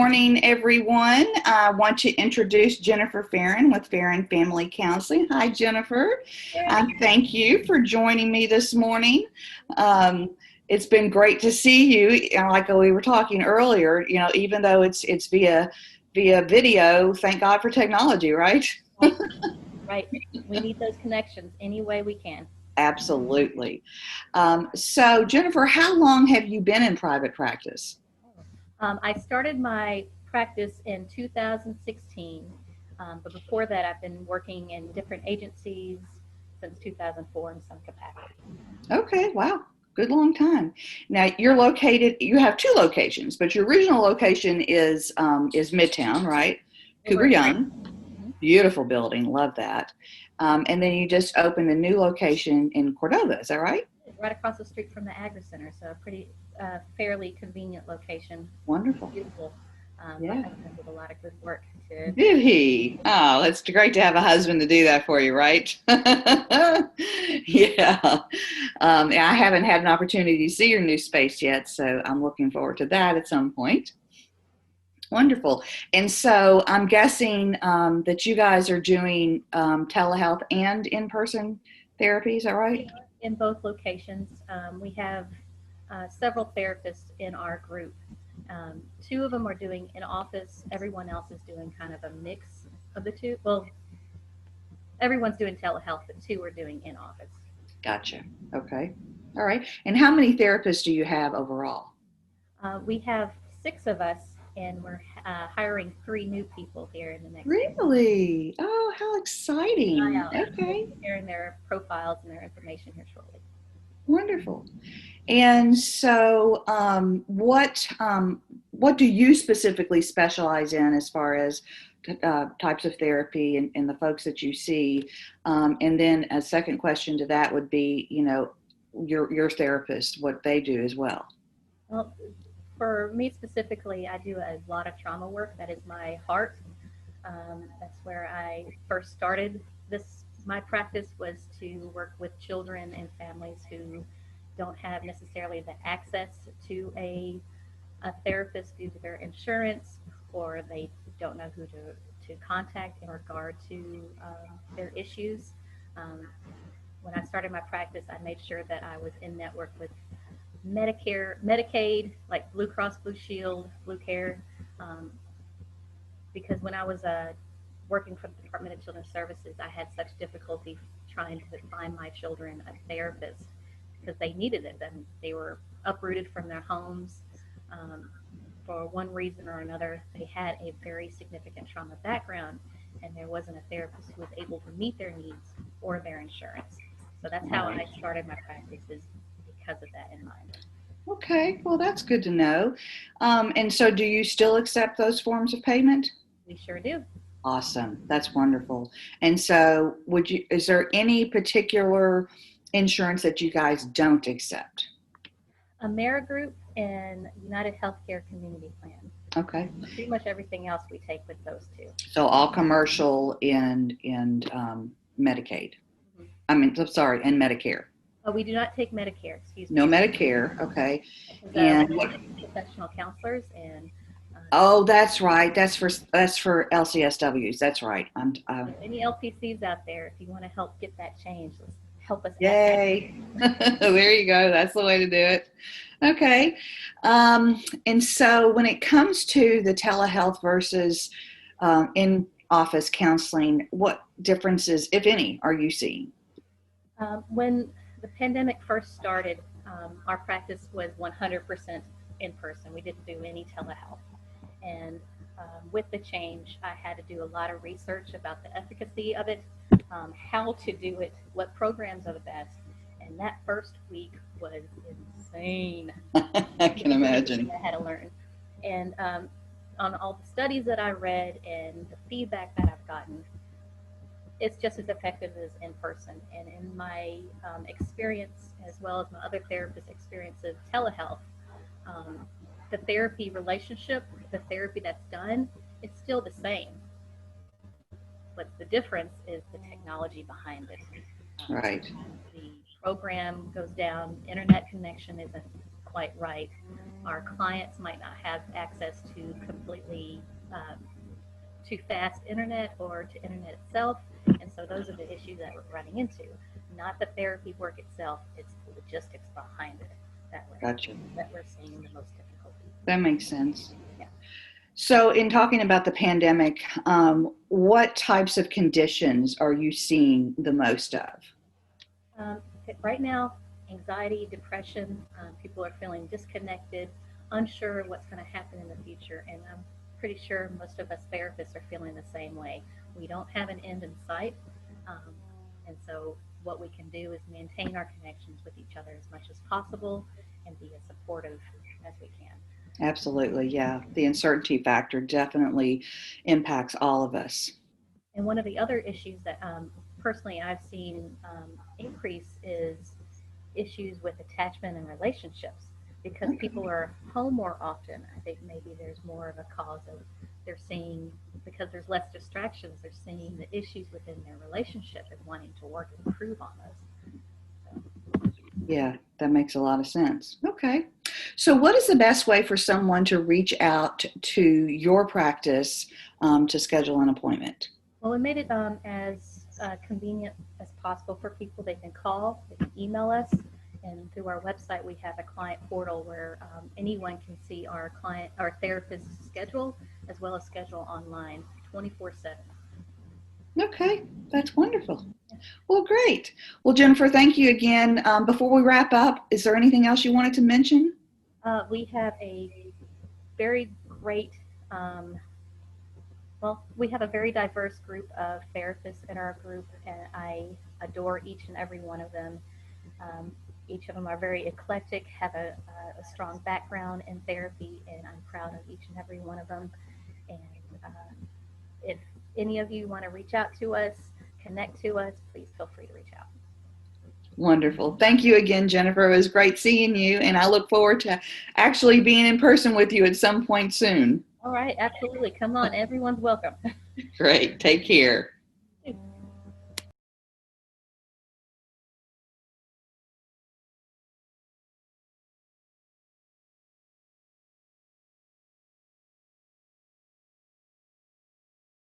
morning, everyone. I want to introduce Jennifer Ferren with Ferren Family Counseling. Hi, Jennifer. Thank you for joining me this morning. It's been great to see you. Like we were talking earlier, even though it's via video, thank God for technology, right? Right. We need those connections any way we can. Absolutely. So, Jennifer, how long have you been in private practice? I started my practice in 2016, but before that I've been working in different agencies since 2004 in some capacity. Okay, wow, good long time. Now you have two locations, but your original location is Midtown, right? Cooper Young, beautiful building, love that. And then you just opened a new location in Cordova, is that right? Right across the street from the Agri Center, so a pretty fairly convenient location. Wonderful. Beautiful. Yeah. My husband did a lot of good work too. Did he? Oh, it's great to have a husband to do that for you, right? Yeah. I haven't had an opportunity to see your new space yet, so I'm looking forward to that at some point. Wonderful. And so I'm guessing that you guys are doing telehealth and in-person therapy, is that right? In both locations. We have several therapists in our group. Two of them are doing in office. Everyone else is doing kind of a mix of the two. Well, everyone's doing telehealth, but two are doing in office. Gotcha. Okay. All right. And how many therapists do you have overall? We have 6 of us, and we're hiring 3 new people here in the next Really? Oh, how exciting. Okay. Sharing their profiles and their information here shortly. Wonderful. And so what do you specifically specialize in as far as types of therapy and the folks that you see? And then a second question to that would be, your therapist, what they do as well. Well, for me specifically, I do a lot of trauma work. That is my heart. That's where I first started my practice was to work with children and families who don't have necessarily the access to a therapist due to their insurance, or they don't know who to contact in regard to their issues. When I started my practice, I made sure that I was in network with Medicare, Medicaid, like Blue Cross Blue Shield, Blue Care, because when I was working for the Department of Children's Services, I had such difficulty trying to find my children a therapist because they needed it, and they were uprooted from their homes for one reason or another. They had a very significant trauma background, and there wasn't a therapist who was able to meet their needs or their insurance. So that's how I started my practice, is because of that in mind. Okay, well, that's good to know. And so do you still accept those forms of payment? We sure do. Awesome. That's wonderful. And so is there any particular insurance that you guys don't accept? AmeriGroup and United Healthcare Community Plan. Okay. Pretty much everything else we take with those two. So all commercial and Medicaid. Mm-hmm. I'm sorry, and Medicare. Oh, we do not take Medicare. Excuse me. No Medicare. Okay. And professional counselors and. Oh, that's right. That's for LCSWs. That's right. Any LPCs out there, if you want to help get that changed, help us. Yay. There you go. That's the way to do it. Okay. And so when it comes to the telehealth versus in-office counseling, what differences, if any, are you seeing? When the pandemic first started, our practice was 100% in person. We didn't do any telehealth. And with the change, I had to do a lot of research about the efficacy of it, how to do it, what programs are the best. And that first week was insane. I can imagine. I had to learn. And on all the studies that I read and the feedback that I've gotten, it's just as effective as in person. And in my experience, as well as my other therapist experience of telehealth, the therapy relationship, the therapy that's done, it's still the same. But the difference is the technology behind it. Right. The program goes down, internet connection isn't quite right. Our clients might not have access to completely too fast internet or to internet itself. And so those are the issues that we're running into. Not the therapy work itself, it's the logistics behind it Gotcha. that we're seeing the most difficulty. That makes sense. Yeah. So, in talking about the pandemic, what types of conditions are you seeing the most of? Um, right now, anxiety, depression, people are feeling disconnected, unsure of what's going to happen in the future, and I'm pretty sure most of us therapists are feeling the same way. We don't have an end in sight, um, and so what we can do is maintain our connections with each other as much as possible and be as supportive as we can. Absolutely, yeah. The uncertainty factor definitely impacts all of us. And one of the other issues that personally I've seen increase is issues with attachment and relationships because people are home more often. I think maybe there's more of a cause of they're seeing because there's less distractions, they're seeing the issues within their relationship and wanting to work and improve on those. So. Yeah, that makes a lot of sense. Okay. So, what is the best way for someone to reach out to your practice to schedule an appointment? Well, we made it as convenient as possible for people. They can call, they can email us, and through our website we have a client portal where anyone can see our therapist's schedule as well as schedule online 24/7. Okay, that's wonderful. Well, great. Well, Jennifer, thank you again. Before we wrap up, is there anything else you wanted to mention? We have a very great we have a very diverse group of therapists in our group, and I adore each and every one of them. Um, each of them are very eclectic, have a strong background in therapy, and I'm proud of each and every one of them. And if any of you want to reach out to us, connect to us, please feel free to reach out. Wonderful. Thank you again, Jennifer. It was great seeing you, and I look forward to actually being in person with you at some point soon. All right, absolutely. Come on, everyone's welcome. Great. Take care.